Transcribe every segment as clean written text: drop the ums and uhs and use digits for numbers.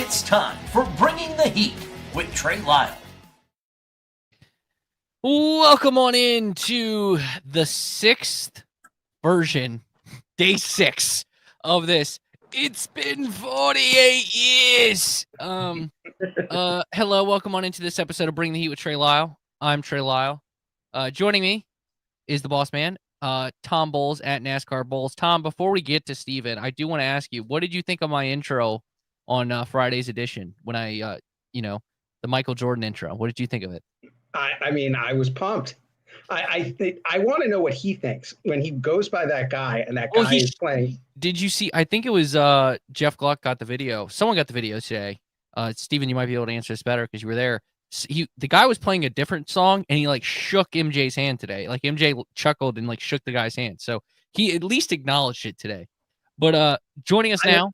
It's time for Bringing the Heat with Trey Lyle. Welcome on into the sixth version, day 6 of this. It's been 48 years. Hello, welcome on into this episode of Bring the Heat with Trey Lyle. I'm Trey Lyle. Joining me is the boss man, Tom Bowles at NASCAR Bowles. Tom, before we get to Stephen, I do want to ask you, what did you think of my intro on Friday's edition when I, the Michael Jordan intro? What did you think of it? I mean, I was pumped. I want to know what he thinks when he goes by that guy and that guy is playing. Did you see? I think it was Jeff Gluck got the video. Someone got the video today. Stephen, you might be able to answer this better because you were there. The guy was playing a different song and he like shook MJ's hand today. Like MJ chuckled and like shook the guy's hand. So he at least acknowledged it today. But joining us now,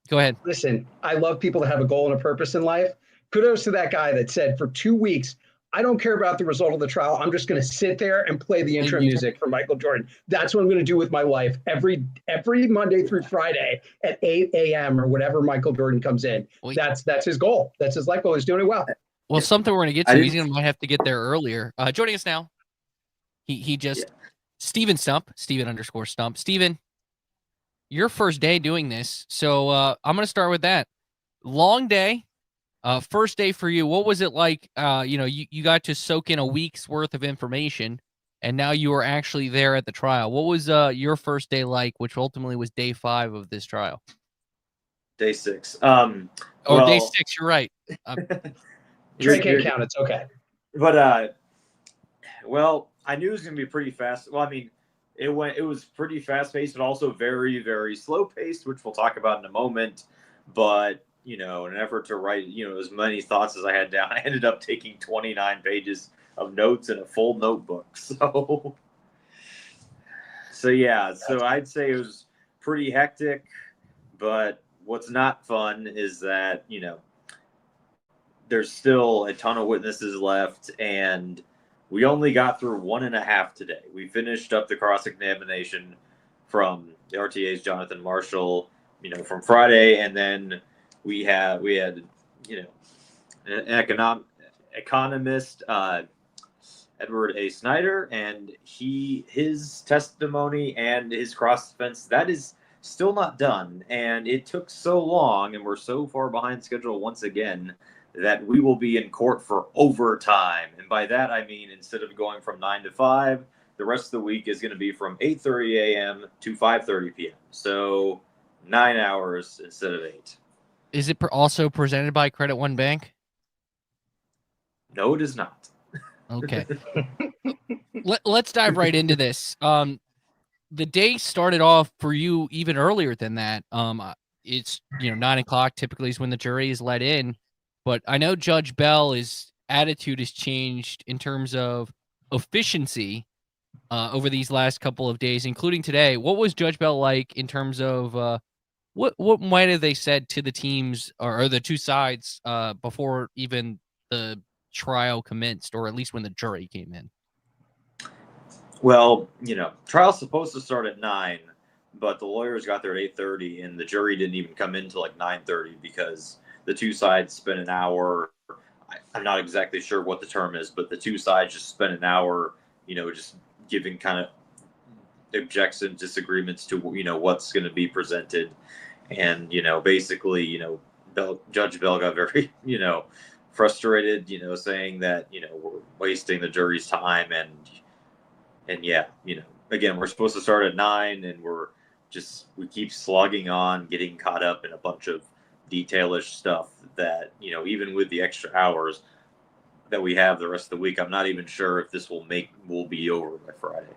go ahead. Listen, I love people that have a goal and a purpose in life. Kudos to that guy that said for 2 weeks, I don't care about the result of the trial. I'm just going to sit there and play the intro music for Michael Jordan. That's what I'm going to do with my life every Monday through Friday at 8 a.m. or whatever Michael Jordan comes in. That's his goal. That's his life goal. He's doing it well. Well, something we're going to get to. He's going to might have to get there earlier. Joining us now, Stephen Stumpf, Stephen_Stumpf. Stephen, your first day doing this, so I'm going to start with that. Long day. First day for you, what was it like? You got to soak in a week's worth of information, and now you are actually there at the trial. What was your first day like, which ultimately was day 5 of this trial? Day 6. Day 6, you're right. Trey can't count, it's okay. But, I knew it was going to be pretty fast. Well, I mean, it was pretty fast-paced, but also very, very slow-paced, which we'll talk about in a moment. But in an effort to write, as many thoughts as I had down, I ended up taking 29 pages of notes in a full notebook. So I'd say it was pretty hectic, but what's not fun is that, there's still a ton of witnesses left, and we only got through 1.5 today. We finished up the cross-examination from the RTA's Jonathan Marshall, from Friday, and then we had an economist, Edward Snyder, and his testimony and his cross defense, that is still not done. And it took so long, and we're so far behind schedule once again, that we will be in court for overtime. And by that, I mean, instead of going from 9 to 5, the rest of the week is going to be from 8:30 a.m. to 5:30 p.m. So 9 hours instead of 8. Is it also presented by Credit One Bank? No, it is not. Okay. Let's dive right into this. The day started off for you even earlier than that. It's 9 o'clock typically is when the jury is let in, but I know Judge Bell's attitude has changed in terms of efficiency over these last couple of days, including today. What was Judge Bell like in terms of what might have they said to the teams or the two sides before even the trial commenced, or at least when the jury came in? Well, trial's supposed to start at 9, but the lawyers got there at 8:30, and the jury didn't even come in until like 9:30 because the two sides spent an hour. I'm not exactly sure what the term is, but the two sides just spent an hour, just giving kind of objections, disagreements to, what's going to be presented. And, basically, Judge Bell got very, frustrated, saying that, we're wasting the jury's time. And yeah, again, we're supposed to start at 9, and we keep slogging on, getting caught up in a bunch of detailish stuff that, even with the extra hours that we have the rest of the week, I'm not even sure if this will be over by Friday.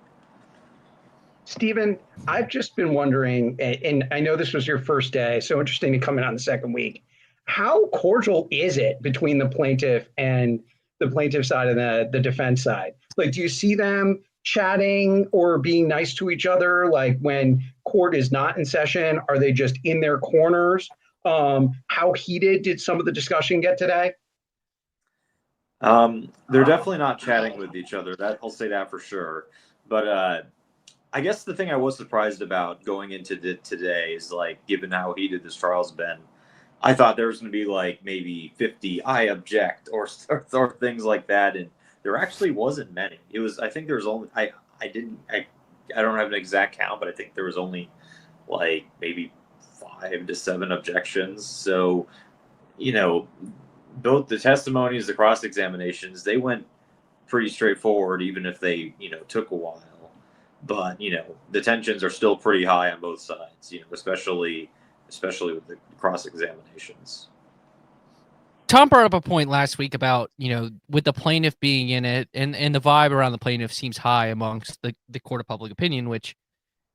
Stephen, I've just been wondering, and I know this was your first day, so interesting to come in on the second week. How cordial is it between the plaintiff and the plaintiff side and the defense side? Like, do you see them chatting or being nice to each other? Like when court is not in session, are they just in their corners? How heated did some of the discussion get today? They're definitely not chatting with each other. I'll say that for sure. But I guess the thing I was surprised about going into today is, like, given how heated this trial's been, I thought there was going to be like maybe 50 I object or things like that, and there actually wasn't many. It was, I think there was only I don't have an exact count, but I think there was only like maybe 5 to 7 objections. So, you know, both the testimonies, the cross examinations, they went pretty straightforward, even if they, took a while. But, the tensions are still pretty high on both sides, especially with the cross examinations. Tom brought up a point last week about, with the plaintiff being in it, and the vibe around the plaintiff seems high amongst the court of public opinion, which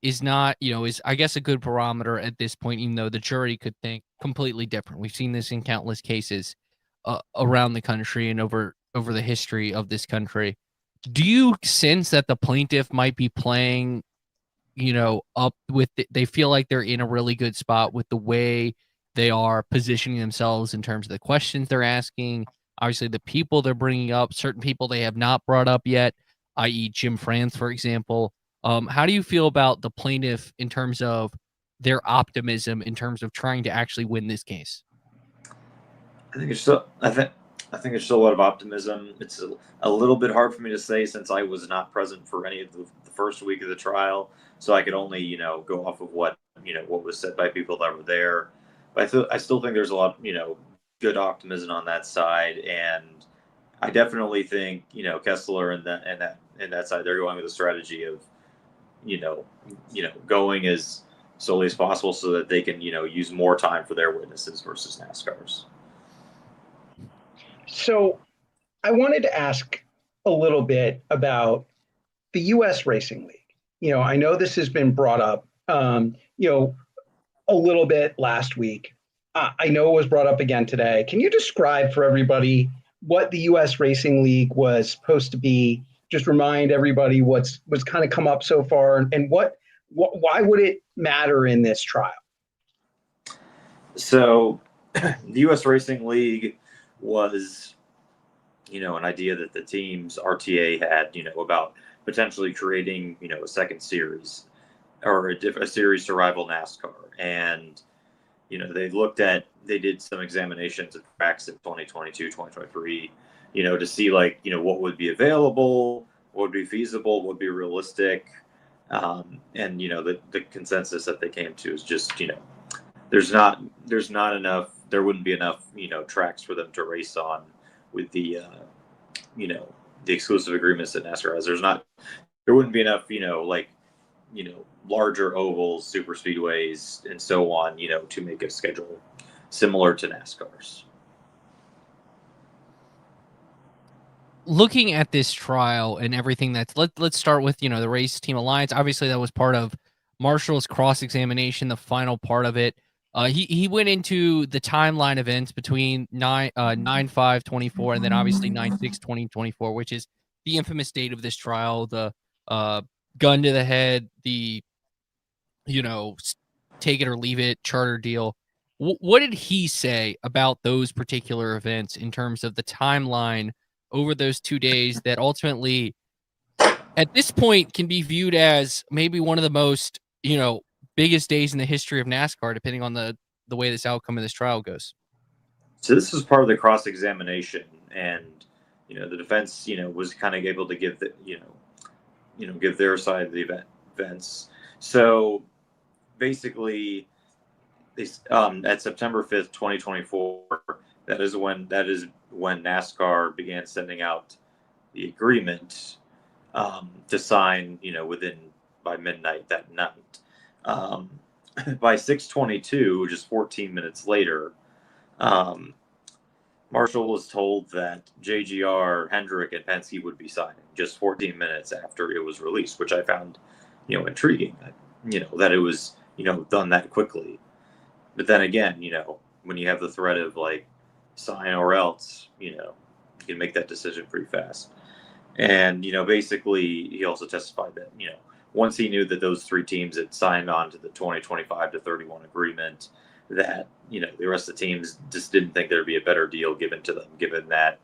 is not, is I guess a good barometer at this point, even though the jury could think completely different. We've seen this in countless cases around the country and over the history of this country. Do you sense that the plaintiff might be playing, up with they feel like they're in a really good spot with the way they are positioning themselves in terms of the questions they're asking, obviously the people they're bringing up, certain people they have not brought up yet, i.e. Jim France, for example. How do you feel about the plaintiff in terms of their optimism in terms of trying to actually win this case? I think there's still a lot of optimism. It's a little bit hard for me to say since I was not present for any of the first week of the trial, so I could only go off of what was said by people that were there. But I still think there's a lot good optimism on that side, and I definitely think Kessler and that side, they're going with a strategy of going as slowly as possible so that they can use more time for their witnesses versus NASCAR's. So I wanted to ask a little bit about the U.S. Racing League. I know this has been brought up, a little bit last week. I know it was brought up again today. Can you describe for everybody what the U.S. Racing League was supposed to be? Just remind everybody what's kind of come up so far, and why would it matter in this trial? So, the U.S. Racing League was, an idea that the team's RTA had, about potentially creating, a second series or a series to rival NASCAR. And, they did some examinations of tracks in 2022, 2023, to see what would be available, what would be feasible, what would be realistic. And, the consensus that they came to is just, there's not enough, there wouldn't be enough, tracks for them to race on with the, the exclusive agreements that NASCAR has. There wouldn't be enough, larger ovals, super speedways, and so on, to make a schedule similar to NASCAR's. Looking at this trial and everything let's start with, the race team alliance. Obviously that was part of Marshall's cross-examination, the final part of it. He went into the timeline events between 9/5/24 and then obviously 9/6/2024, which is the infamous date of this trial, the gun to the head, the take it or leave it charter deal. What did he say about those particular events in terms of the timeline over those 2 days that ultimately at this point can be viewed as maybe one of the most, biggest days in the history of NASCAR, depending on the way this outcome of this trial goes? So this is part of the cross-examination, and the defense was kind of able to give give their side of the events. So basically, at September 5th, 2024, that is when NASCAR began sending out the agreement to sign by midnight that night. By 6:22, which is 14 minutes later, Marshall was told that JGR, Hendrick, and Penske would be signing just 14 minutes after it was released, which I found, intriguing. That it was, done that quickly. But then again, when you have the threat of sign or else, you can make that decision pretty fast. And, basically he also testified that, once he knew that those 3 teams had signed on to the 2025-31 agreement, that, the rest of the teams just didn't think there'd be a better deal given to them, given that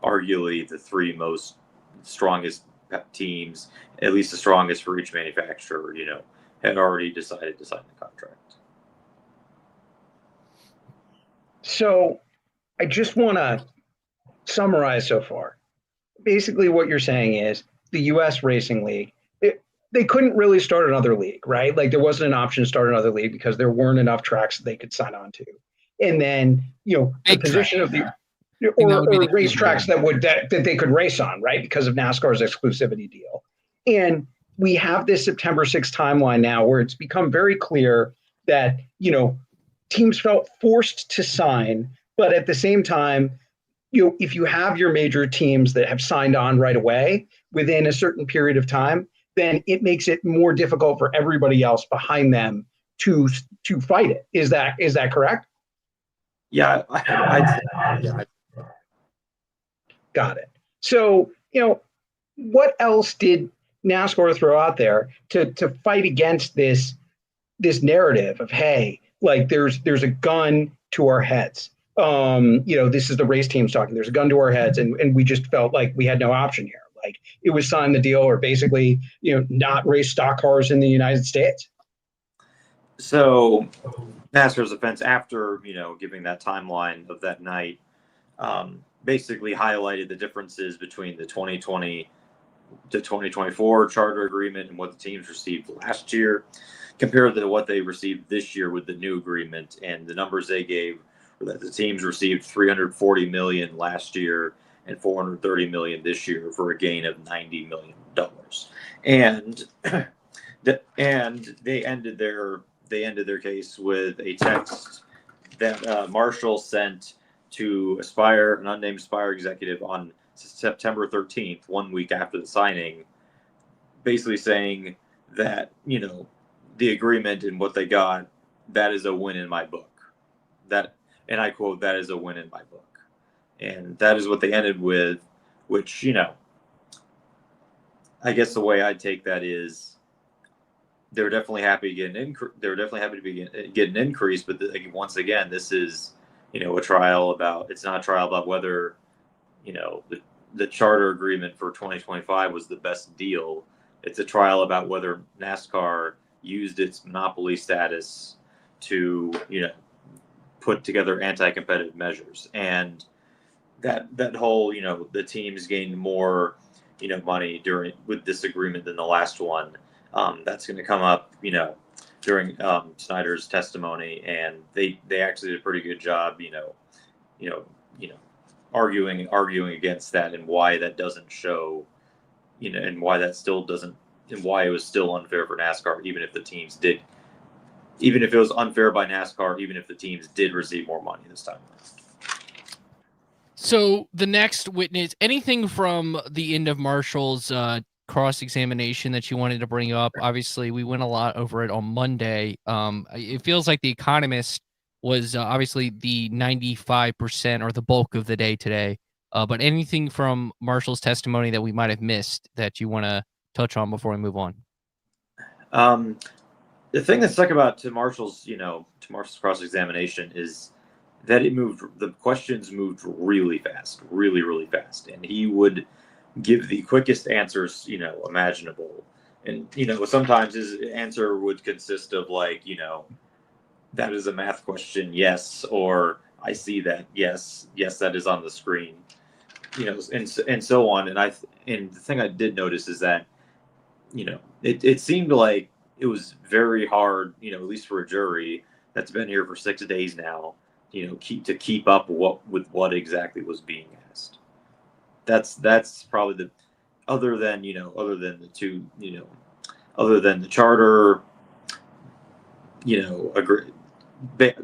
arguably the 3 most strongest teams, at least the strongest for each manufacturer, had already decided to sign the contract. So I just want to summarize so far. Basically, what you're saying is the U.S. Racing League, they couldn't really start another league, right? Like there wasn't an option to start another league because there weren't enough tracks that they could sign on to. And then, the Big position track. of the Or racetracks that they could race on, right? Because of NASCAR's exclusivity deal. And we have this September 6th timeline now where it's become very clear that, teams felt forced to sign, but at the same time, if you have your major teams that have signed on right away within a certain period of time, then it makes it more difficult for everybody else behind them to fight it. Is that correct? Yeah, I Got it. So, what else did NASCAR throw out there to fight against this narrative of, hey, like there's a gun to our heads. This is the race teams talking. There's a gun to our heads, and we just felt like we had no option here. Like it was sign the deal or basically, not race stock cars in the United States. So NASCAR's defense, after giving that timeline of that night, basically highlighted the differences between the 2020 to 2024 charter agreement and what the teams received last year compared to what they received this year with the new agreement. And the numbers they gave were that the teams received $340 million last year and $430 million this year for a gain of $90 million. And they ended their case with a text that Marshall sent to an unnamed Aspire executive on September 13th, 1 week after the signing, basically saying that, the agreement and what they got, that is a win in my book. That, and I quote, that is a win in my book. And that is what they ended with, which, I guess the way I'd take that is they were definitely happy to get an increase, but once again, this is, a trial about, it's not a trial about whether, the charter agreement for 2025 was the best deal. It's a trial about whether NASCAR used its monopoly status to, put together anti-competitive measures. And that whole, the teams gained more, money with this agreement than the last one. That's going to come up, during Snyder's testimony, and they actually did a pretty good job, arguing against that and why that doesn't show, and why that still doesn't, and why it was still unfair for NASCAR, even if it was unfair by NASCAR, even if the teams did receive more money this time. So the next witness, anything from the end of Marshall's cross-examination that you wanted to bring up? Obviously, we went a lot over it on Monday. It feels like The Economist was obviously the 95% or the bulk of the day today. But anything from Marshall's testimony that we might have missed that you want to touch on before we move on? The thing that stuck about to Marshall's cross-examination is that the questions moved really fast, really, really fast. And he would give the quickest answers, imaginable. And, sometimes his answer would consist of like, that is a math question, yes, or I see that, yes, that is on the screen, and so on. And the thing I did notice is that, it seemed like it was very hard, at least for a jury that's been here for 6 days now, to keep up with what exactly was being asked. That's probably other than the charter,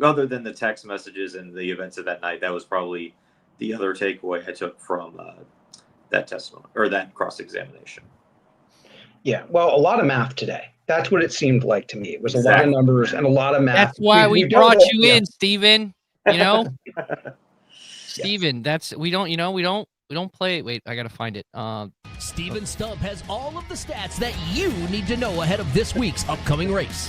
other than the text messages and the events of that night, that was probably the other takeaway I took from that testimony or that cross-examination. Yeah, well, a lot of math today. That's what it seemed like to me. It was a lot of numbers and a lot of math. That's why we brought you in, Stephen. Stephen, we don't play. Wait, I gotta find it. Stephen Stumpf has all of the stats that you need to know ahead of this week's upcoming race.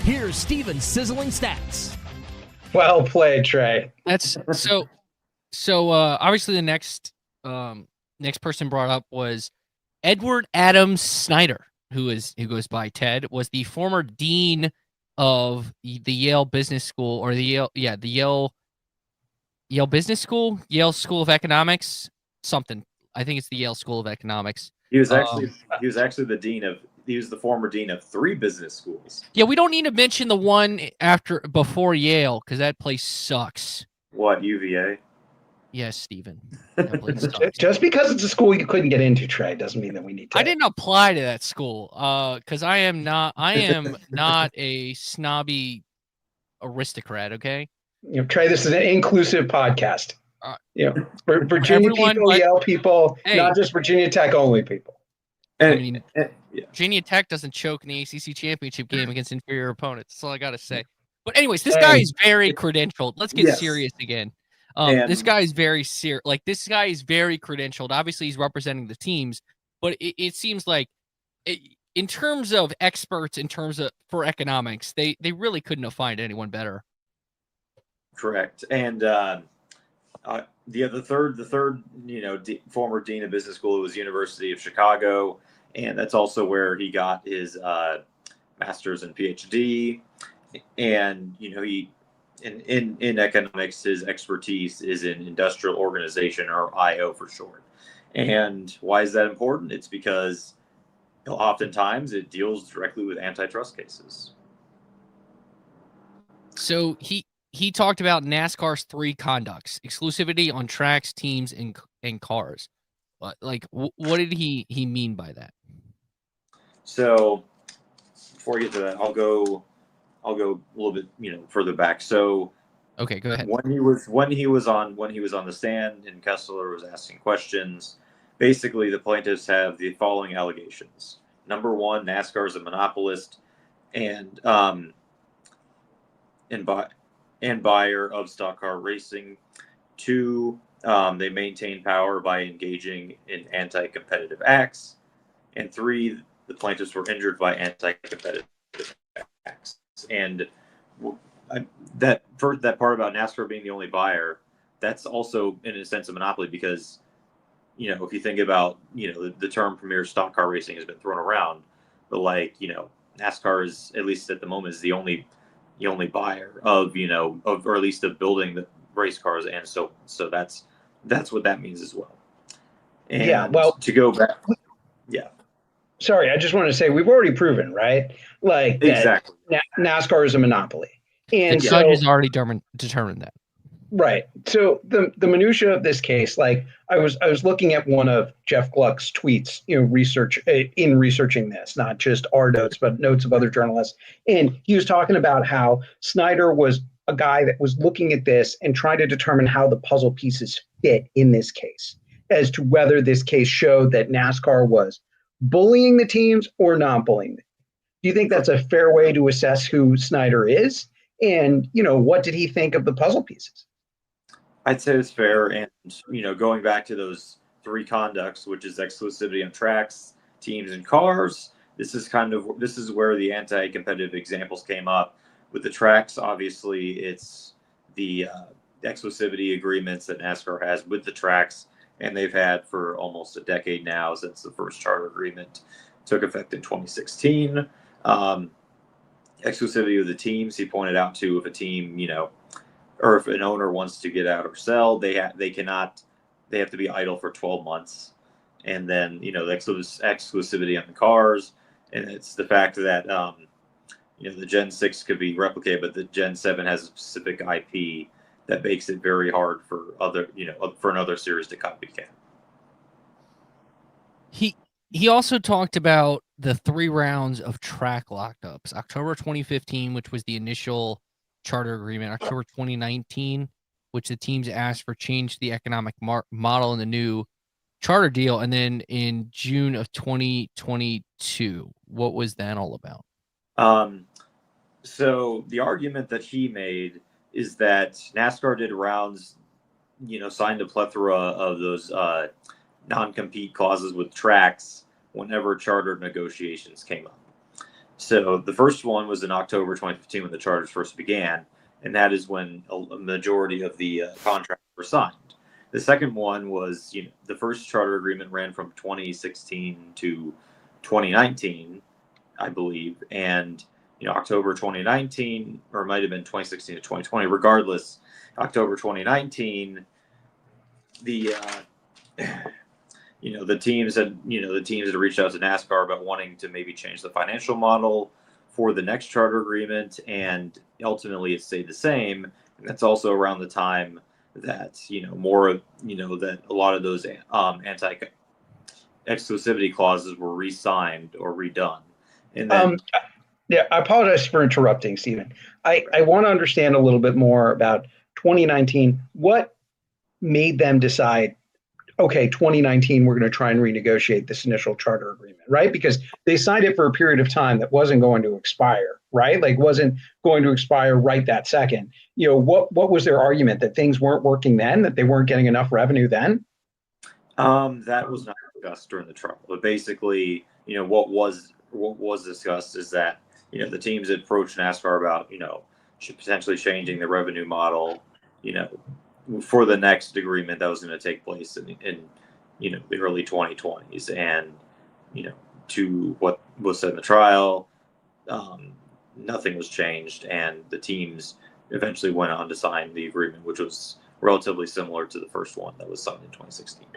Here's Stephen's sizzling stats. Well played, Trey. That's so. Obviously, the next person brought up was Edward Snyder, who goes by Ted, was the former dean of the Yale Business School, or the Yale Business School, Yale School of Economics, something. I think it's the Yale School of Economics. He was actually the former dean of 3 business schools. Yeah, we don't need to mention the one before Yale, because that place sucks. What, UVA? Yes, Stephen. That place sucks. Just because it's a school you couldn't get into, Trey, doesn't mean that we need to. I didn't apply to that school because I am not a snobby aristocrat. Okay. Trey, this is an inclusive podcast. Virginia everyone, people, Yale people, hey, not just Virginia Tech only people. I mean, Virginia Tech doesn't choke in the ACC championship game against inferior opponents. That's all I got to say. But anyways, this guy is very credentialed. Let's get serious again. This guy is very serious. Like, this guy is very credentialed. Obviously, he's representing the teams, but it seems like, in terms of experts, for economics, they really couldn't have found anyone better. Correct. And the third, former dean of business school was University of Chicago, and that's also where he got his master's and PhD. And he in economics, his expertise is in industrial organization, or IO for short. And why is that important? It's because oftentimes it deals directly with antitrust cases. So he talked about NASCAR's 3 conducts: exclusivity on tracks, teams, and cars. Like, what did he mean by that? So before I get to that, I'll go a little bit further back. So okay, go ahead. When he was on the stand and Kessler was asking questions, basically the plaintiffs have the following allegations. Number 1, NASCAR is a monopolist and buyer of stock car racing. 2, they maintain power by engaging in anti-competitive acts. And 3, the plaintiffs were injured by anti-competitive acts. And that part about NASCAR being the only buyer, that's also in a sense a monopoly, because if you think about the term premier stock car racing has been thrown around, but NASCAR is, at least at the moment, is the only buyer of or at least of building the race cars, and so that's what that means as well. And to go back, sorry, I just want to say we've already proven, right? Like, exactly, NASCAR is a monopoly, and the judge has already determined that. Right. So the minutia of this case, like I was looking at one of Jeff Gluck's tweets, researching this, not just our notes, but notes of other journalists. And he was talking about how Snyder was a guy that was looking at this and trying to determine how the puzzle pieces fit in this case, as to whether this case showed that NASCAR was bullying the teams or not bullying them. Do you think that's a fair way to assess who Snyder is? And, what did he think of the puzzle pieces? I'd say it's fair. And, going back to those 3 conducts, which is exclusivity on tracks, teams, and cars, this is where the anti-competitive examples came up. With the tracks, obviously, it's the exclusivity agreements that NASCAR has with the tracks, and they've had for almost a decade now, since the first charter agreement took effect in 2016. Exclusivity of the teams, he pointed out too, if a team, or if an owner wants to get out or sell, they have to be idle for 12 months. And then, the exclusivity on the cars, and it's the fact that, the Gen 6 could be replicated, but the Gen 7 has a specific IP that makes it very hard for another series to copycat. He also talked about the 3 rounds of track lockups: October 2015, which was the initial charter agreement; October 2019, which the teams asked for change to the economic model in the new charter deal; and then in June of 2022. What was that all about? So the argument that he made is that NASCAR did rounds, signed a plethora of those non-compete clauses with tracks whenever charter negotiations came up. So the first one was in October 2015 when the charters first began, and that is when a majority of the contracts were signed. The second one was, the first charter agreement ran from 2016 to 2019, I believe, and October 2019, or it might have been 2016 to 2020. Regardless, October 2019, the the teams had reached out to NASCAR about wanting to maybe change the financial model for the next charter agreement, and ultimately it stayed the same. And that's also around the time that that a lot of those anti-exclusivity clauses were re-signed or redone. And then yeah, I apologize for interrupting, Stephen. I want to understand a little bit more about 2019. What made them decide, okay, 2019, we're going to try and renegotiate this initial charter agreement, right? Because they signed it for a period of time that wasn't going to expire, right? Like wasn't going to expire right that second. What was their argument, that things weren't working then, that they weren't getting enough revenue then? That was not discussed during the trial. But basically, what was discussed is that, the teams had approached NASCAR about, potentially changing the revenue model, for the next agreement that was going to take place in the early 2020s. And, to what was said in the trial, nothing was changed. And the teams eventually went on to sign the agreement, which was relatively similar to the first one that was signed in 2016.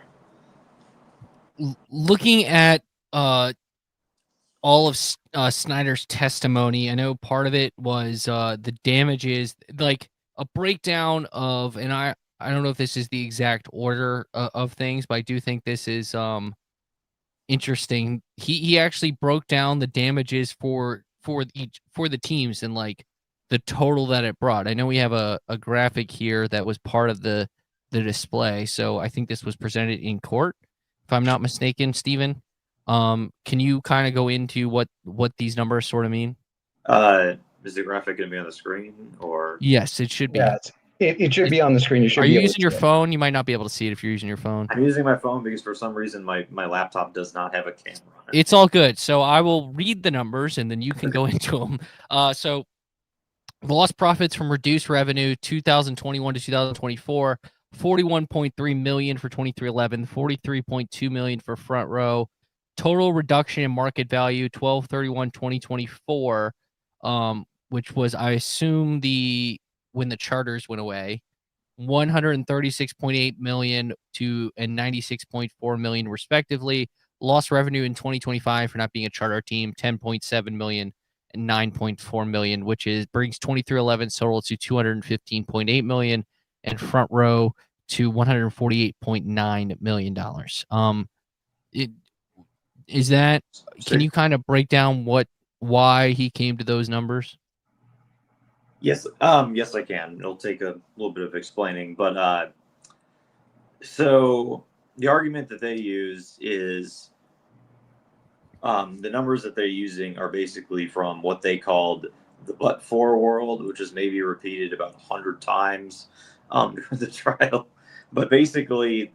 Looking at all of Snyder's testimony, I know part of it was the damages, like a breakdown of, and I don't know if this is the exact order of things, but I do think this is interesting. He actually broke down the damages for the teams and like the total that it brought. I know we have a graphic here that was part of the display, so I think this was presented in court, if I'm not mistaken, Stephen. Can you kind of go into what these numbers sort of mean? Is the graphic going to be on the screen, or? Yes, it should be. Yeah, it should be on the screen. Are you using your phone? You might not be able to see it if you're using your phone. I'm using my phone because for some reason my laptop does not have a camera on it. It's all good. So I will read the numbers and then you can go into them. So lost profits from reduced revenue 2021 to 2024, 41.3 million for 2311, 43.2 million for front row. Total reduction in market value 12/31/2024, which was, I assume, when the charters went away, 136.8 million and 96.4 million respectively. Lost revenue in 2025 for not being a charter team, 10.7 million and 9.4 million, which brings 2311 total to 215.8 million and front row to $148.9 million. Can you kind of break down why he came to those numbers? Yes, yes, I can. It'll take a little bit of explaining, but so the argument that they use is the numbers that they're using are basically from what they called the but-for world, which is maybe repeated about 100 times during the trial. But basically,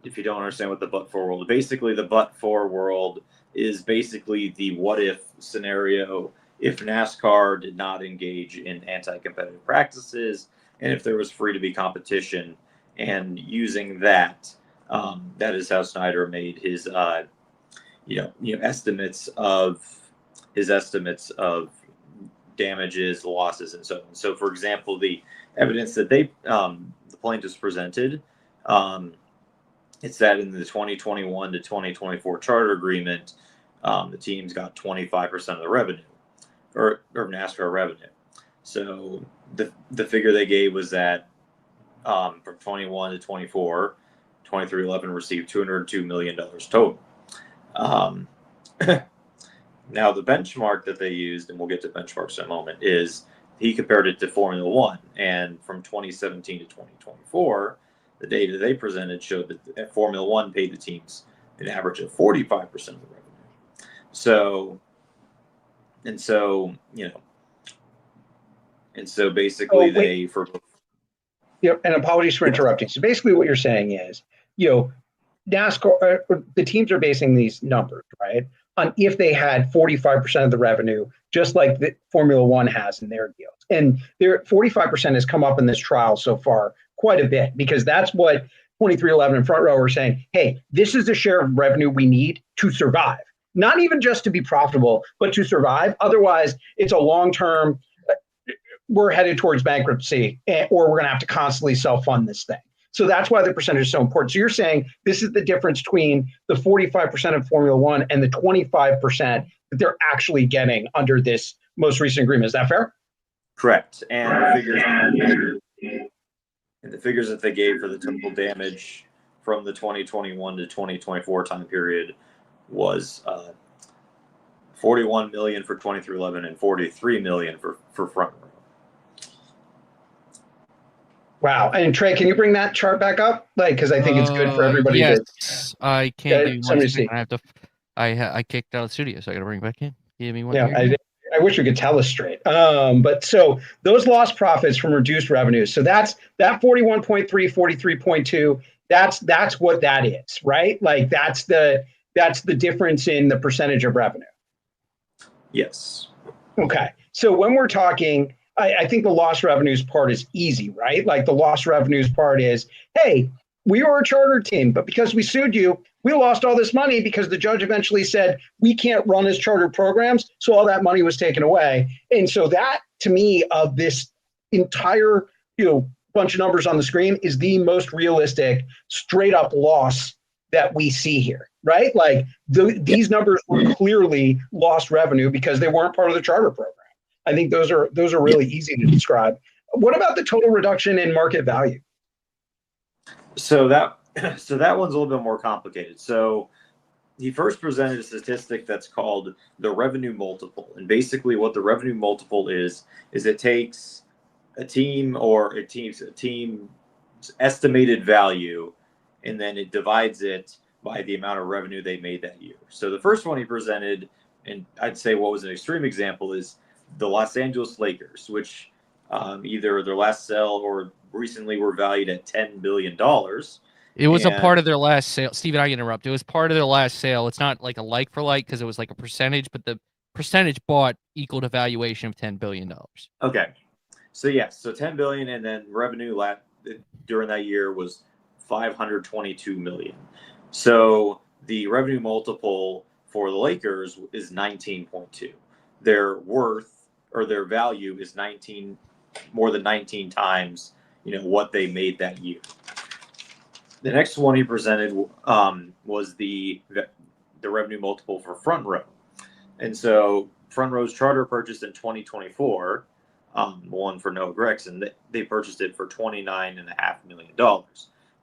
if you don't understand what the but-for world is, basically the but-for world is basically the what-if scenario if NASCAR did not engage in anti-competitive practices and if there was free-to-be competition. And using that, that is how Snyder made his, estimates of damages, losses, and so on. So, for example, the evidence that the plaintiffs presented, it's that in the 2021 to 2024 charter agreement, the teams got 25% of the revenue, or NASCAR revenue. So the figure they gave was that from 21 to 24, 2311 received $202 million total. Now the benchmark that they used, and we'll get to benchmarks in a moment, is he compared it to Formula One. And from 2017 to 2024, the data they presented showed that Formula One paid the teams an average of 45% of the revenue. So basically and apologies for interrupting. So basically what you're saying is, NASCAR, the teams are basing these numbers, right, on if they had 45% of the revenue, just like the Formula One has in their deals. And their 45% has come up in this trial so far quite a bit, because that's what 2311 and front row are saying. Hey, this is the share of revenue we need to survive. not even just to be profitable, but to survive. Otherwise, it's a long-term, we're headed towards bankruptcy, or we're going to have to constantly self-fund this thing. So that's why the percentage is so important. So you're saying this is the difference between the 45% of Formula One and the 25% that they're actually getting under this most recent agreement. Is that fair? Correct. And the figures that they gave for the total damage from the 2021 to 2024 time period was 41 million for 2311 and 43 million for front row. Wow. And Trey, can you bring that chart back up? Because I think it's good for everybody yes, to. I can't. Give you one Somebody second. see. I have to. I kicked out of the studio, so I got to bring it back in. Give me one. Yeah, here. I wish we could tell us straight. But so those lost profits from reduced revenues. So that's that 41.3, 43.2. That's what that is, right? Like that's the difference in the percentage of revenue. Yes. Okay. So when we're talking, I think the lost revenues part is easy, right? Like the lost revenues part is, hey, we were a charter team, but because we sued you, we lost all this money because the judge eventually said we can't run as charter programs. So all that money was taken away. And so that, to me, of this entire, bunch of numbers on the screen is the most realistic, straight up loss that we see here, right? Like these numbers were clearly lost revenue because they weren't part of the charter program. I think those are really easy to describe. What about the total reduction in market value? So that one's a little bit more complicated. So he first presented a statistic that's called the revenue multiple. And basically what the revenue multiple is it takes a team's estimated value, and then it divides it by the amount of revenue they made that year. So the first one he presented, and I'd say what was an extreme example, is the Los Angeles Lakers, which either their last sale or recently were valued at $10 billion. It was a part of their last sale. Steven, I interrupt. It was part of their last sale. It's not like a like for like because it was like a percentage, but the percentage bought equal to valuation of $10 billion. Okay. So yes, so 10 billion, and then revenue during that year was 522 million. So the revenue multiple for the Lakers is 19.2. Their worth or their value is more than 19 times, what they made that year. The next one he presented was the revenue multiple for front row. And so front row's charter purchased in 2024, one for Noah Gregson, they purchased it for $29.5 million.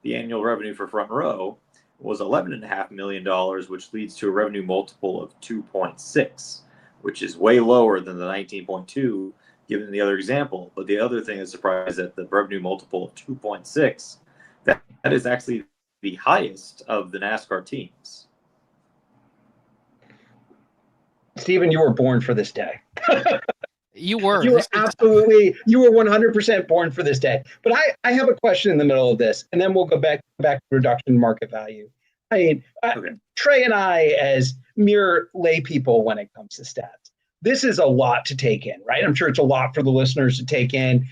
The annual revenue for front row was $11.5 million, which leads to a revenue multiple of 2.6, which is way lower than the 19.2 given the other example. But the other thing that surprised that the revenue multiple of 2.6, that is actually the highest of the NASCAR teams. Stephen, you were born for this day. You were. You were 100% born for this day. But I have a question in the middle of this, and then we'll go back to reduction in market value. I mean, okay. Trey and I, as mere lay people when it comes to stats, this is a lot to take in, right? I'm sure it's a lot for the listeners to take in.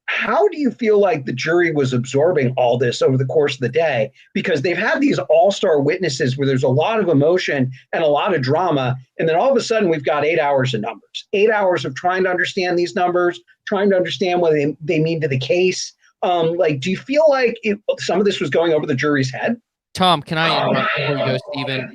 How do you feel like the jury was absorbing all this over the course of the day? Because they've had these all-star witnesses where there's a lot of emotion and a lot of drama. And then all of a sudden we've got 8 hours of numbers, 8 hours of trying to understand these numbers, trying to understand what they mean to the case. Do you feel like some of this was going over the jury's head? Tom, can I interrupt before you go, Stephen?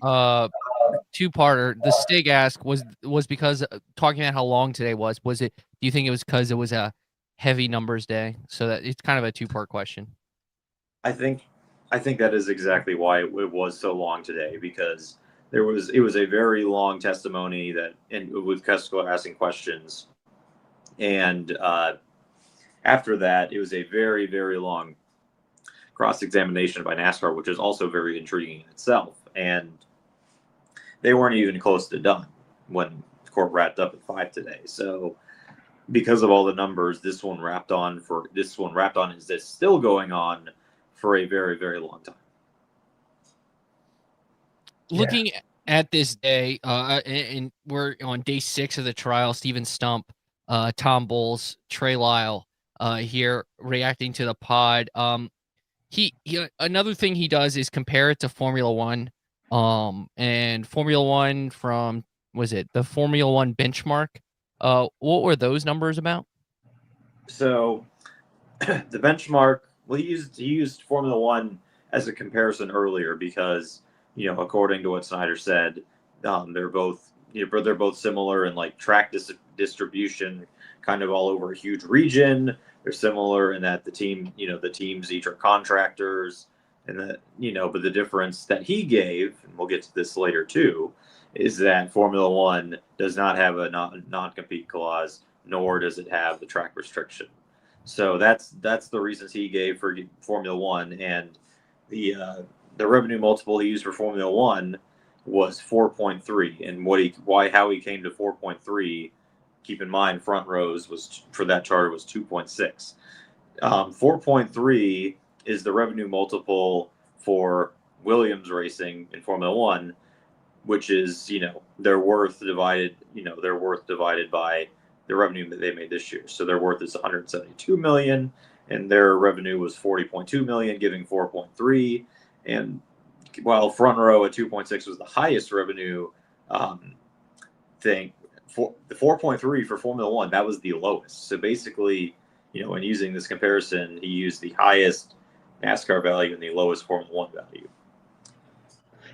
Two-parter. The Stig ask was because talking about how long today was it, do you think it was because it was a heavy numbers day? So that it's kind of a two-part question. I think that is exactly why it was so long today, because it was a very long testimony with Kesko asking questions, and after that it was a very, very long cross-examination by NASCAR, which is also very intriguing in itself. And they weren't even close to done when the court wrapped up at 5 today. So because of all the numbers, this one wrapped on is still going on for a very, very long time. Looking at this day, and we're on day 6 of the trial, Stephen Stumpf, Tom Bowles, Trey Lyle here reacting to the pod. He another thing he does is compare it to Formula One. And Formula One from, was it the Formula One benchmark? What were those numbers about? So the benchmark, well, he used Formula One as a comparison earlier because, according to what Snyder said, they're both they're both similar in like track distribution, kind of all over a huge region. They're similar in that the teams each are contractors, and that but the difference that he gave, and we'll get to this later too, is that Formula One does not have a non-compete clause, nor does it have the track restriction. So that's the reasons he gave for Formula One, and the revenue multiple he used for Formula One was 4.3, and how he came to 4.3. Keep in mind, front rows was for that chart was 2.6. 4.3 is the revenue multiple for Williams Racing in Formula One, which is their worth divided by the revenue that they made this year. So their worth is 172 million, and their revenue was 40.2 million, giving 4.3. And while front row at 2.6 was the highest revenue thing, for the 4.3 for Formula One, that was the lowest. So basically, in using this comparison, he used the highest NASCAR value and the lowest Formula One value.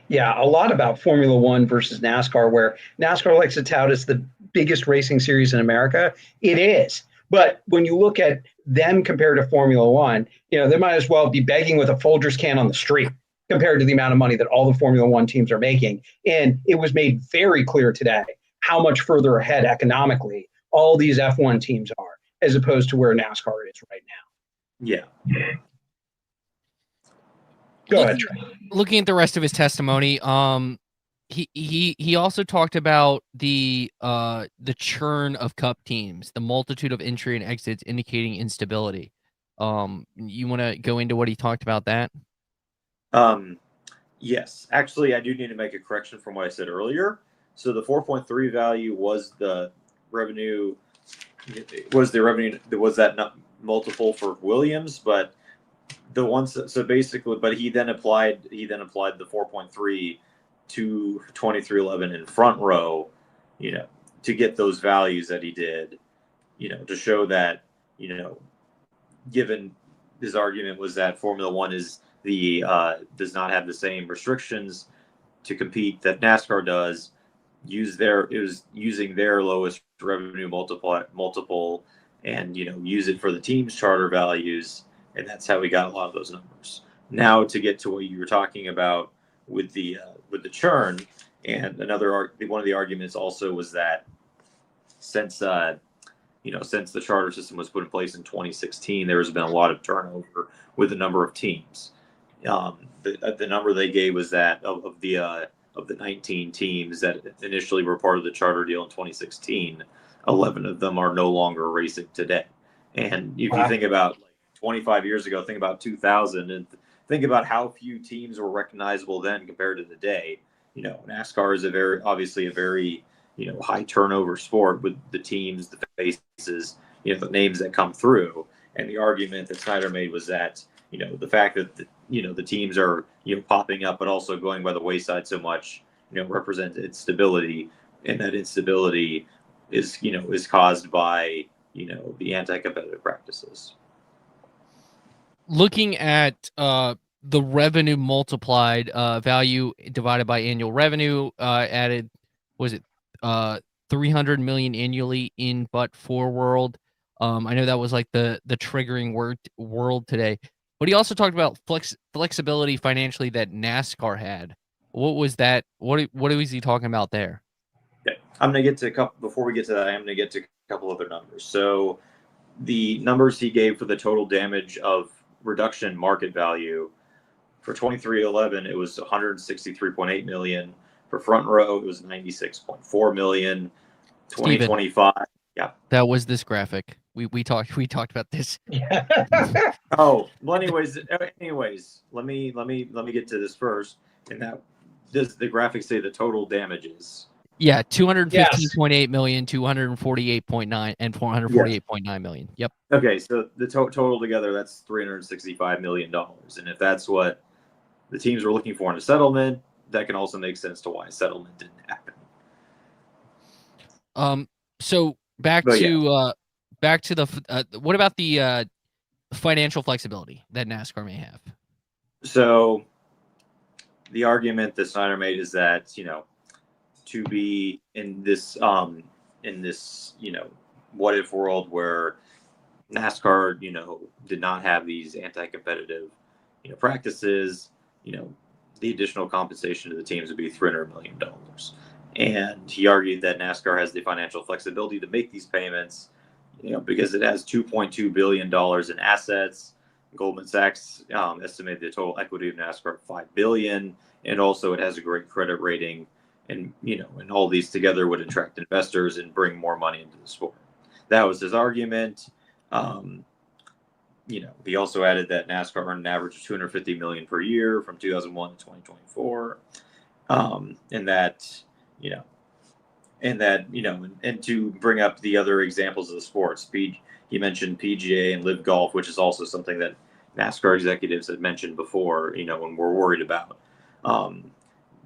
Yeah, a lot about Formula One versus NASCAR, where NASCAR likes to tout as the biggest racing series in America. It is. But when you look at them compared to Formula One, they might as well be begging with a Folgers can on the street compared to the amount of money that all the Formula One teams are making. And it was made very clear today how much further ahead economically all these F1 teams are, as opposed to where NASCAR is right now. Yeah. Go ahead, Trey. Looking at the rest of his testimony, he also talked about the churn of Cup teams, the multitude of entry and exits indicating instability. You want to go into what he talked about that? Yes, actually, I do need to make a correction from what I said earlier. So the 4.3 value was the revenue. Was that multiple for Williams, but the ones, so basically, but he then applied the 4.3 to 2311 in front row, to get those values that he did, to show that, given his argument was that Formula One is does not have the same restrictions to compete that NASCAR does, using their lowest revenue multiple and use it for the team's charter values. And that's how we got a lot of those numbers. Now to get to what you were talking about with the churn, and one of the arguments also was that since the charter system was put in place in 2016, there has been a lot of turnover with the number of teams. The number they gave was that of the 19 teams that initially were part of the charter deal in 2016, 11 of them are no longer racing today. And if you think about 25 years ago, think about 2000, and think about how few teams were recognizable then compared to today. NASCAR is obviously a very high turnover sport with the teams, the faces, the names that come through. And the argument that Snyder made was that the fact that the teams are popping up but also going by the wayside so much represents instability, and that instability is caused by the anti-competitive practices. Looking at the revenue multiplied value divided by annual revenue, added, was it 300 million annually in but-for world? I know that was like the triggering world today, but he also talked about flexibility financially that NASCAR had. What was that? What was he talking about there? Okay. I'm going to get to a couple. Before we get to that, I'm going to get to a couple other numbers. So the numbers he gave for the total damage of reduction market value for 2311, it was 163.8 million. For front row, it was 96.4 million. 2025, yeah. That was this graphic. We talked about this. Yeah. Oh, well, anyways, let me get to this first. And that does the graphic say the total damages? Yeah, 215.8 million, 248.9, and 448.9 million. Yep. Okay, so the total together, that's $365 million. And if that's what the teams were looking for in a settlement, that can also make sense to why settlement didn't happen. So back But to the what about the financial flexibility that NASCAR may have? So the argument that Snyder made is that, to be in this what if world where NASCAR, did not have these anti-competitive, practices, the additional compensation to the teams would be $300 million. And he argued that NASCAR has the financial flexibility to make these payments, because it has $2.2 billion in assets. Goldman Sachs estimated the total equity of NASCAR at $5 billion, and also it has a great credit rating, and and all these together would attract investors and bring more money into the sport. That was his argument. He also added that NASCAR earned an average of $250 million per year from 2001 to 2024, and to bring up the other examples of the sports. He mentioned PGA and Live Golf, which is also something that NASCAR executives had mentioned before, when we're worried about.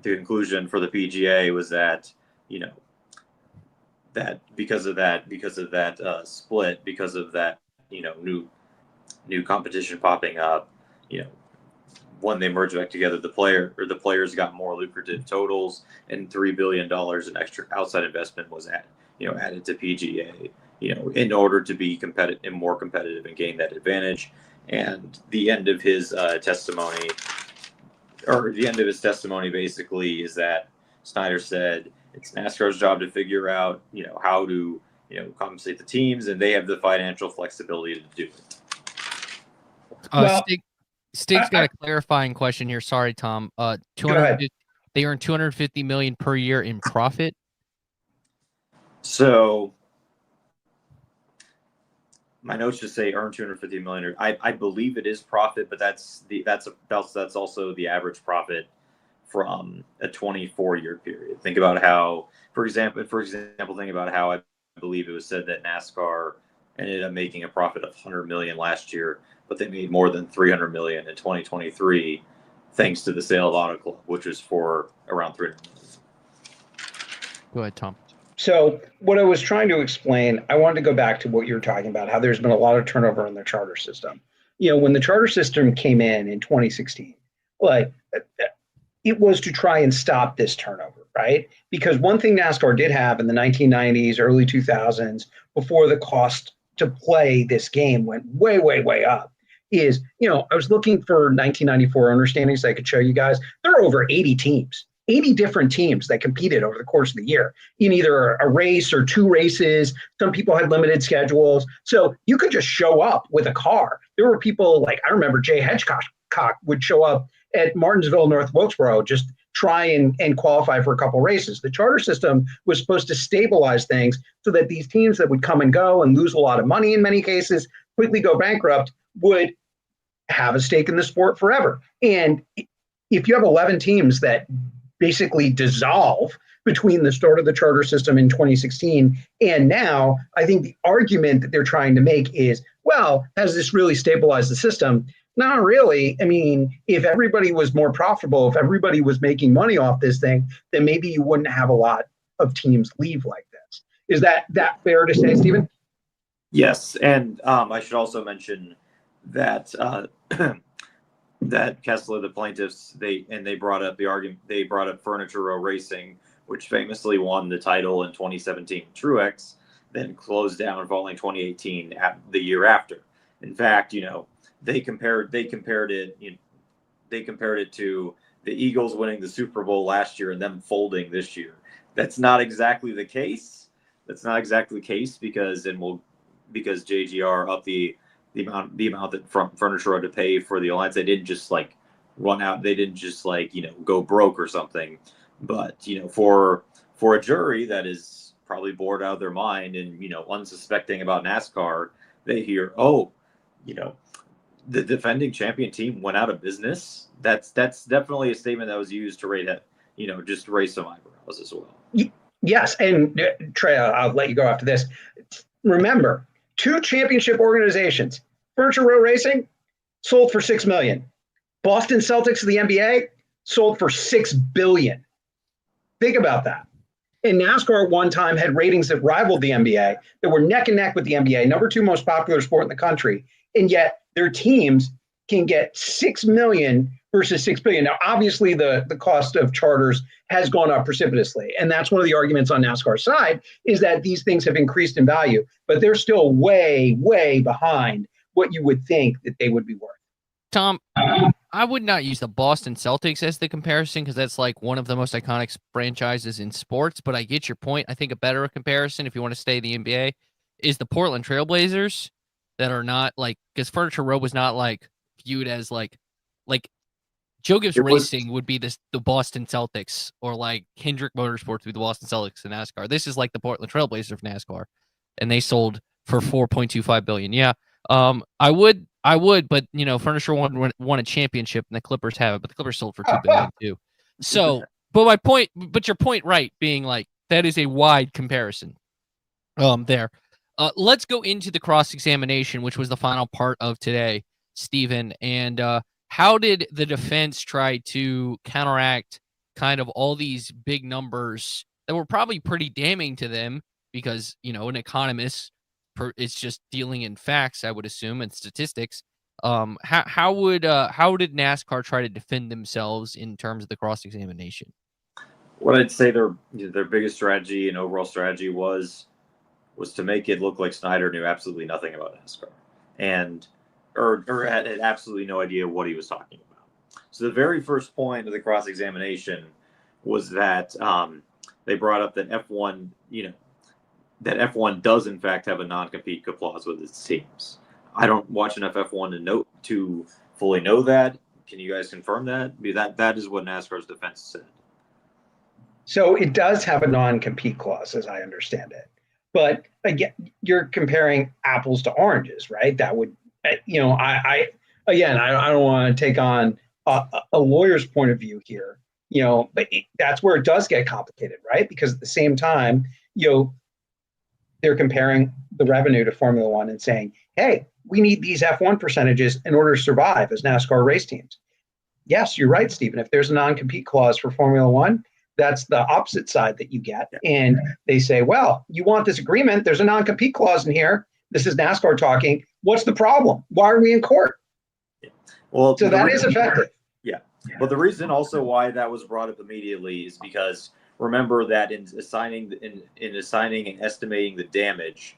The conclusion for the PGA was that, that because of that split, because of that, new competition popping up, when they merged back together, the players got more lucrative totals, and $3 billion in extra outside investment was added to PGA, in order to be competitive and more competitive and gain that advantage. And the end of his testimony basically is that Snyder said it's NASCAR's job to figure out, how to, compensate the teams, and they have the financial flexibility to do it. Stig's got a clarifying question here. Sorry, Tom. Go ahead. They earn $250 million per year in profit. So my notes just say earn $250 million. I believe it is profit, but that's also the average profit from a 24-year period. Think about how, for example, think about how I believe it was said that NASCAR ended up making a profit of $100 million last year, but they made more than $300 million in 2023, thanks to the sale of Auto Club, which was for around $300 million. Go ahead, Tom. So what I was trying to explain, I wanted to go back to what you were talking about, how there's been a lot of turnover in the charter system. When the charter system came in 2016, it was to try and stop this turnover, right? Because one thing NASCAR did have in the 1990s, early 2000s, before the cost to play this game went way, way, way up, is, I was looking for 1994 owner standings I could show you guys. There are over 80 teams. 80 different teams that competed over the course of the year in either a race or two races. Some people had limited schedules. So you could just show up with a car. There were people like, I remember Jay Hedgecock would show up at Martinsville, North Wilkesboro, just try and qualify for a couple races. The charter system was supposed to stabilize things so that these teams that would come and go and lose a lot of money in many cases, quickly go bankrupt, would have a stake in the sport forever. And if you have 11 teams that basically dissolve between the start of the charter system in 2016 and now, I think the argument that they're trying to make is, well, has this really stabilized the system? Not really. I mean, if everybody was more profitable, if everybody was making money off this thing, then maybe you wouldn't have a lot of teams leave like this. Is that fair to say, Stephen? Yes, and I should also mention that that Kessler, the plaintiffs, they brought up the argument. They brought up Furniture Row Racing, which famously won the title in 2017. Truex then closed down following 2018, the year after. In fact, they compared it to the Eagles winning the Super Bowl last year and them folding this year. That's not exactly the case. Because JGR upped the amount that Furniture Row to pay for the alliance. They didn't just run out. They didn't just go broke or something. But for a jury that is probably bored out of their mind and unsuspecting about NASCAR, they hear, the defending champion team went out of business. That's definitely a statement that was used to just raise some eyebrows as well. Yes, and Trey, I'll let you go after this. Remember, two championship organizations, Furniture Row Racing, sold for $6 million. Boston Celtics of the NBA sold for $6 billion. Think about that. And NASCAR at one time had ratings that rivaled the NBA, that were neck and neck with the NBA, number 2 most popular sport in the country. And yet their teams can get $6 million versus $6 billion. Now, obviously, the cost of charters has gone up precipitously. And that's one of the arguments on NASCAR's side, is that these things have increased in value, but they're still way, way behind what you would think that they would be worth. Tom, I would not use the Boston Celtics as the comparison because that's like one of the most iconic franchises in sports, but I get your point. I think a better comparison, if you want to stay in the NBA, is the Portland Trailblazers that are not like, because Furniture Row was not like viewed as like Joe Gibbs Racing would be the Boston Celtics, or like Hendrick Motorsports would be the Boston Celtics in NASCAR. This is like the Portland Trailblazers of NASCAR, and they sold for $4.25 billion. Yeah. I would, but Furniture won a championship, and the Clippers have it, but the Clippers sold for $2 billion too. So, but your point, right, being like that is a wide comparison. There. Let's go into the cross-examination, which was the final part of today, Stephen. And how did the defense try to counteract kind of all these big numbers that were probably pretty damning to them? Because an economist, it's just dealing in facts, I would assume, and statistics. How did NASCAR try to defend themselves in terms of the cross-examination? What I'd say their biggest strategy and overall strategy was to make it look like Snyder knew absolutely nothing about NASCAR, or had absolutely no idea what he was talking about. So the very first point of the cross-examination was that they brought up that F1, that F1 does in fact have a non-compete clause with its teams. I don't watch enough F1 to fully know that. Can you guys confirm that? That is what NASCAR's defense said. So it does have a non-compete clause, as I understand it. But again, you're comparing apples to oranges, right? That would, I don't want to take on a lawyer's point of view here, but that's where it does get complicated, right? Because at the same time, they're comparing the revenue to Formula One and saying, hey, we need these F1 percentages in order to survive as NASCAR race teams. Yes, you're right, Stephen. If there's a non-compete clause for Formula One, that's the opposite side that you get. And they say, well, you want this agreement. There's a non-compete clause in here. This is NASCAR talking. What's the problem? Why are we in court? Well, so that is effective. Yeah. But the reason also why that was brought up immediately is because remember that in assigning and estimating the damage,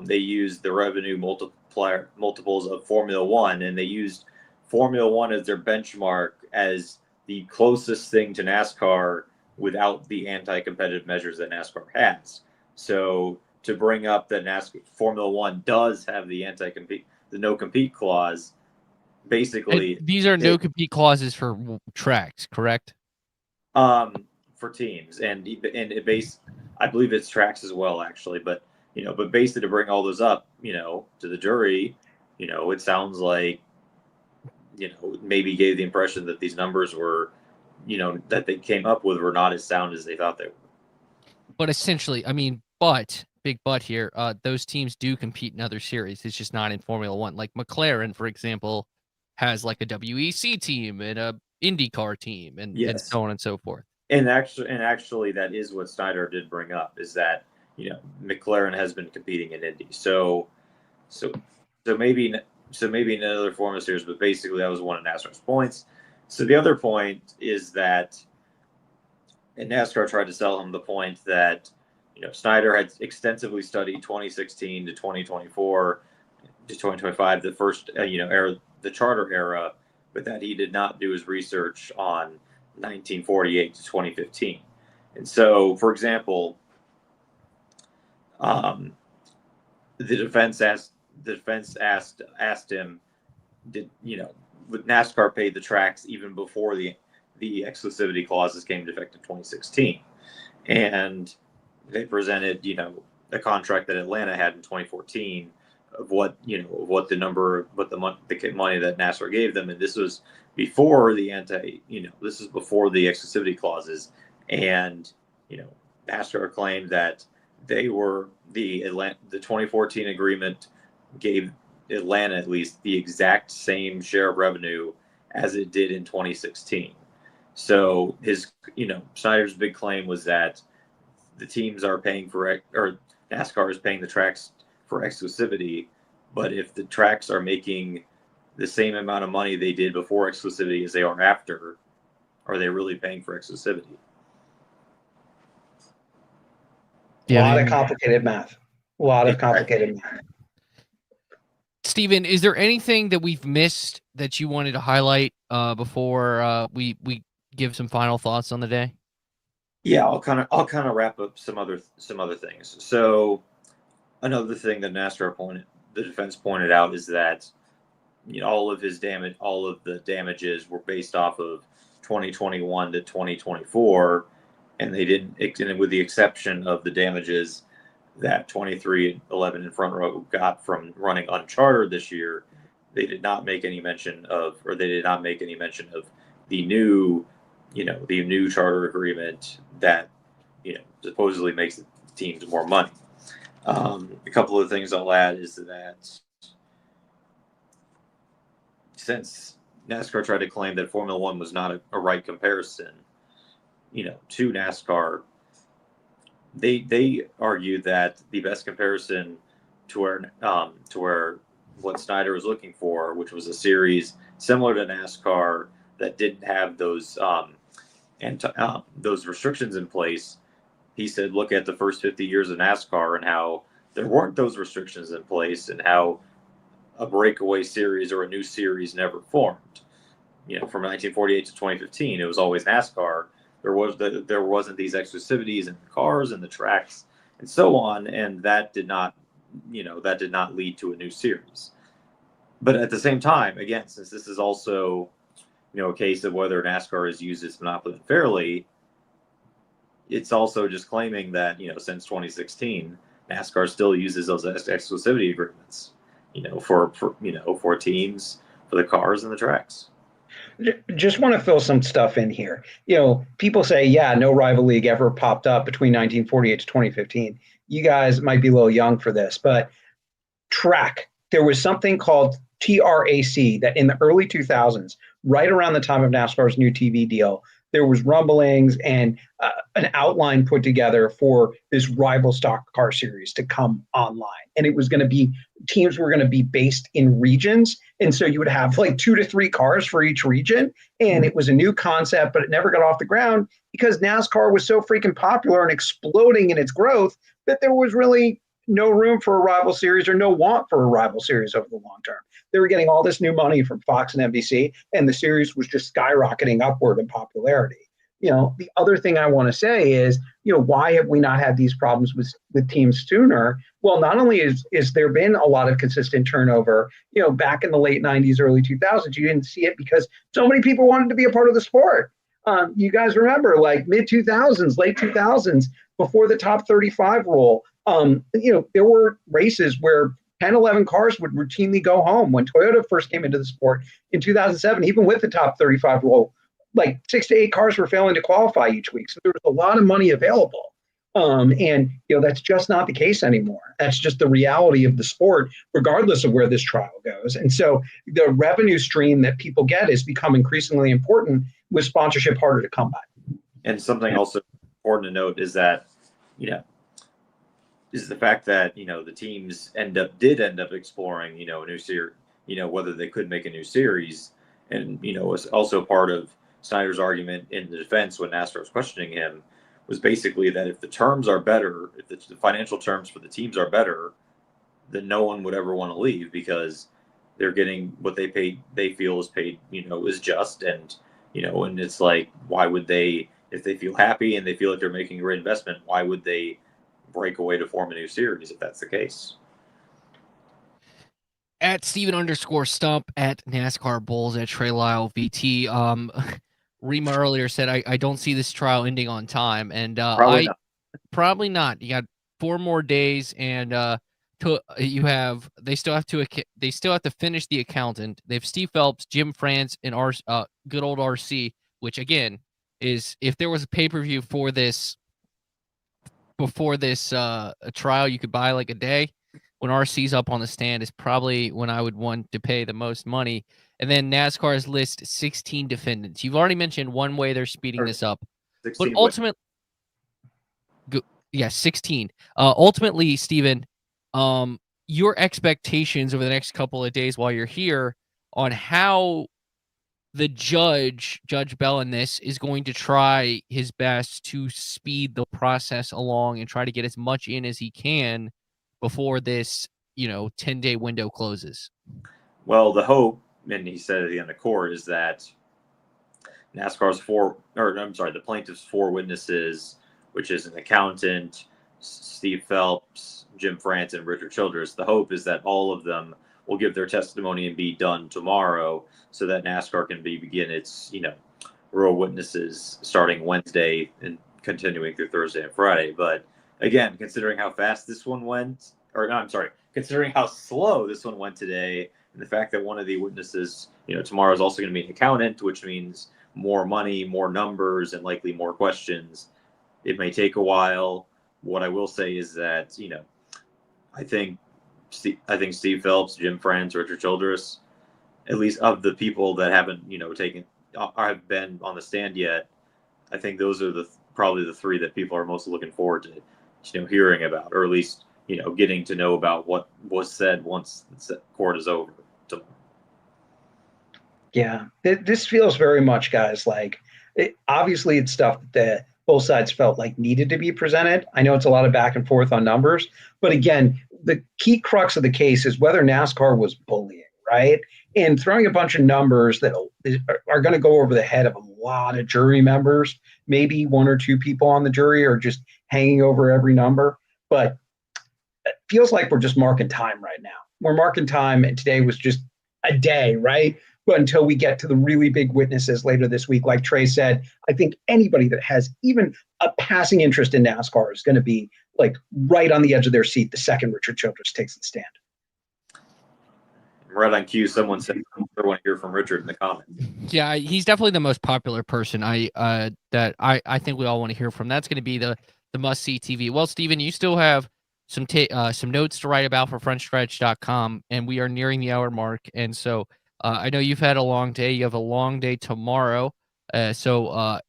they used the revenue multiples of Formula One, and they used Formula One as their benchmark as the closest thing to NASCAR without the anti-competitive measures that NASCAR has. So to bring up that Formula One does have the no-compete clause, basically these are no-compete clauses for tracks, correct? For teams and I believe it's tracks as well, actually. But basically to bring all those up, to the jury, it sounds like maybe gave the impression that these numbers were, that they came up with were not as sound as they thought they were. But essentially, big but here, those teams do compete in other series. It's just not in Formula One. Like McLaren, for example, has like a WEC team and a IndyCar team and so on and so forth. And actually, that is what Snyder did bring up, is that McLaren has been competing in Indy. So maybe in another Formula series, but basically that was one of NASCAR's points. So the other point is that, and NASCAR tried to sell him the point that Snyder had extensively studied 2016 to 2024 to 2025, the first era, the charter era, but that he did not do his research on 1948 to 2015. And so, for example, the defense asked him, would NASCAR pay the tracks even before the exclusivity clauses came into effect in 2016? And they presented, a contract that Atlanta had in 2014 of what the money that NASCAR gave them, and this was before the exclusivity clauses, and NASCAR claimed that they were the 2014 agreement gave Atlanta at least the exact same share of revenue as it did in 2016. So Snyder's big claim was that the teams are paying or NASCAR is paying the tracks for exclusivity, but if the tracks are making the same amount of money they did before exclusivity as they are after, are they really paying for exclusivity? A lot of complicated math. A lot of complicated math. Stephen, is there anything that we've missed that you wanted to highlight before we give some final thoughts on the day? Yeah, I'll kind of wrap up some other things. So another thing that the defense pointed out is that all of the damages were based off of 2021 to 2024, and they didn't, with the exception of the damages that 2311 in front row got from running unchartered this year, they did not make any mention of the new charter agreement that supposedly makes the teams more money. A couple of things I'll add is that since NASCAR tried to claim that Formula One was not a right comparison, to NASCAR, they argued that the best comparison to where what Snyder was looking for, which was a series similar to NASCAR that didn't have those restrictions in place. He said, look at the first 50 years of NASCAR and how there weren't those restrictions in place, and how a breakaway series or a new series never formed. From 1948 to 2015, it was always NASCAR. There wasn't these exclusivities in the cars and the tracks and so on, and that did not lead to a new series. But at the same time, again, since this is also a case of whether NASCAR has used its monopoly unfairly, it's also just claiming that since 2016, NASCAR still uses those exclusivity agreements, for teams, for the cars and the tracks. Just want to fill some stuff in here. People say, yeah, no rival league ever popped up between 1948 to 2015. You guys might be a little young for this, but there was something called TRAC that in the early 2000s, right around the time of NASCAR's new TV deal, there was rumblings and an outline put together for this rival stock car series to come online. And it was going to be, teams were going to be based in regions. And so you would have like 2 to 3 cars for each region. And it was a new concept, but it never got off the ground because NASCAR was so freaking popular and exploding in its growth that there was really no room for a rival series or no want for a rival series over the long term. They were getting all this new money from Fox and NBC, and the series was just skyrocketing upward in popularity. The other thing I want to say is, why have we not had these problems with teams sooner? Well, not only is there been a lot of consistent turnover, back in the late 90s, early 2000s, you didn't see it because so many people wanted to be a part of the sport. You guys remember, like mid 2000s, late 2000s, before the top 35 rule, there were races where 10, 11 cars would routinely go home. When Toyota first came into the sport in 2007, even with the top 35 rule, like 6 to 8 cars were failing to qualify each week. So there was a lot of money available. And that's just not the case anymore. That's just the reality of the sport, regardless of where this trial goes. And so the revenue stream that people get is become increasingly important, with sponsorship harder to come by. And something also important to note is that, is the fact that, the teams did end up exploring, a new series, whether they could make a new series. And, was also part of Snyder's argument in the defense when NASCAR was questioning him, was basically that if the terms are better, if the financial terms for the teams are better, then no one would ever want to leave because they're getting what they feel is paid, is just. And, and it's like, why would they, if they feel happy and they feel like they're making a great investment, why would they break away to form a new series if that's the case? At Stephen_Stumpf, at NASCAR Bulls, at Trey Lyle VT. Rima earlier said, I don't see this trial ending on time, and probably not. You got 4 more days, and they still have to finish the accountant. They have Steve Phelps, Jim France, and good old RC, which again is, if there was a pay-per-view before this trial, you could buy like a day. when RC's up on the stand is probably when I would want to pay the most money. And then NASCAR's list 16 defendants. You've already mentioned one way they're speeding this up, but ultimately, yeah, 16. Ultimately, Stephen, your expectations over the next couple of days while you're here on how the Judge Bell in this is going to try his best to speed the process along and try to get as much in as he can before this, 10-day window closes. Well, the hope, and he said at the end of court, is that the plaintiff's 4 witnesses, which is an accountant, Steve Phelps, Jim France, and Richard Childress. The hope is that all of them will give their testimony and be done tomorrow, so that NASCAR can begin its, row of witnesses starting Wednesday and continuing through Thursday and Friday. But again, considering how fast this one went, considering how slow this one went today, and the fact that one of the witnesses, tomorrow is also going to be an accountant, which means more money, more numbers, and likely more questions. It may take a while. What I will say is that, I think Steve Phelps, Jim France, Richard Childress, at least of the people that haven't, have been on the stand yet, I think those are probably the 3 that people are most looking forward to, hearing about, or at least, getting to know about what was said once the court is over tomorrow. Yeah, this feels very much, guys, like obviously it's stuff that both sides felt like needed to be presented. I know it's a lot of back and forth on numbers, but again, the key crux of the case is whether NASCAR was bullying, right? And throwing a bunch of numbers that are going to go over the head of a lot of jury members. Maybe 1 or 2 people on the jury are just hanging over every number, but it feels like we're just marking time right now. We're marking time, and today was just a day, right? But until we get to the really big witnesses later this week, like Trey said, I think anybody that has even a passing interest in NASCAR is going to be like right on the edge of their seat the second Richard Childress takes the stand. Right on cue, someone said, "I want to hear from Richard" in the comments. Yeah, he's definitely the most popular person I think we all want to hear from. That's going to be the must-see TV. Well, Stephen, you still have some notes to write about for frontstretch.com, and we are nearing the hour mark, and so I know you've had a long day. You have a long day tomorrow. So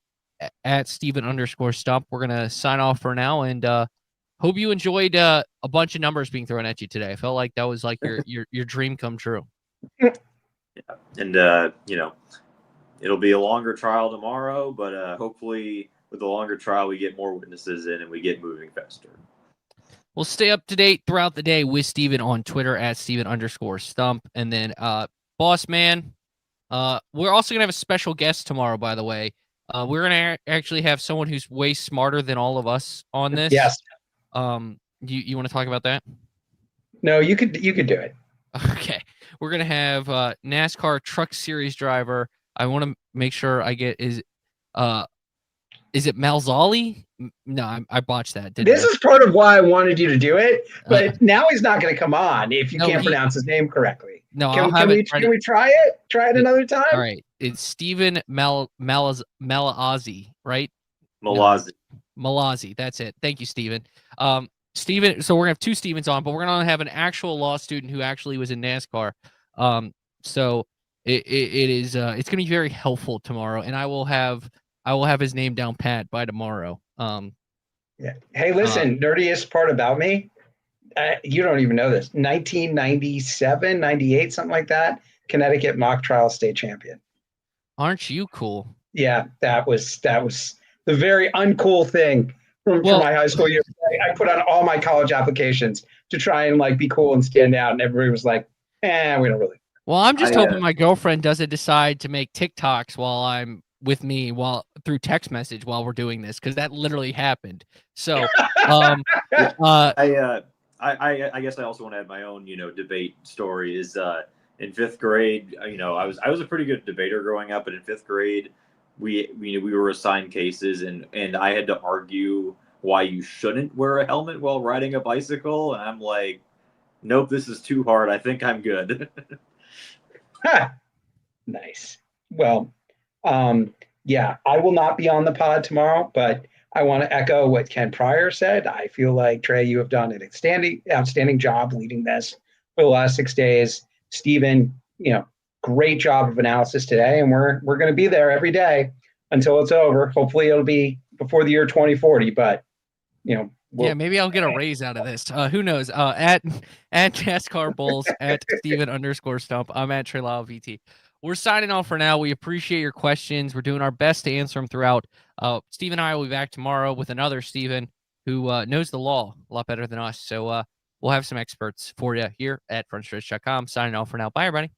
at Stephen_Stumpf, we're going to sign off for now, and hope you enjoyed a bunch of numbers being thrown at you today. I felt like that was like your dream come true. Yeah. And, it'll be a longer trial tomorrow, but hopefully with the longer trial, we get more witnesses in and we get moving faster. We'll stay up to date throughout the day with Stephen on Twitter at Stephen_Stumpf. And then, Boss Man, we're also going to have a special guest tomorrow, by the way. We're going to actually have someone who's way smarter than all of us on this. Yes. You want to talk about that? No, you could do it. Okay. We're going to have NASCAR Truck Series driver. I want to make sure I get is it Malzali? No, I botched that. This is part of why I wanted you to do it, but now he's not going to come on if you can't pronounce his name correctly. No, can we try it? Try it another time? All right. It's Stephen Malazzi, right? Malazzi. Malazzi. That's it. Thank you, Stephen. Stephen, so we're going to have 2 Stephens on, but we're going to have an actual law student who actually was in NASCAR. So it's going to be very helpful tomorrow, and I will have his name down pat by tomorrow. Yeah. Hey, listen, nerdiest part about me, you don't even know this. 1997, 98, something like that. Connecticut mock trial state champion. Aren't you cool? Yeah, that was the very uncool thing from my high school year. I put on all my college applications to try and be cool and stand out, and everybody was like, we don't really. Well, I'm just hoping my girlfriend doesn't decide to make TikToks while I'm with me through text message while we're doing this, because that literally happened. So I guess I also want to add my own debate story. Is in 5th grade, I was a pretty good debater growing up, but in 5th grade we were assigned cases, and I had to argue why you shouldn't wear a helmet while riding a bicycle, and I'm like, nope, this is too hard. I think I'm good. Nice. Well, yeah, I will not be on the pod tomorrow, but I want to echo what Ken Pryor said. I feel like, Trey, you have done an outstanding job leading this for the last 6 days. Stephen, great job of analysis today, and we're going to be there every day until it's over. Hopefully, it'll be before the year 2040. But maybe I'll get a raise out of this. Who knows? At NASCAR Bulls, at Stephen_Stumpf. I'm at Trey Lyle VT. We're signing off for now. We appreciate your questions. We're doing our best to answer them throughout. Steve and I will be back tomorrow with another Stephen who knows the law a lot better than us. So we'll have some experts for you here at frontstretch.com. Signing off for now. Bye, everybody.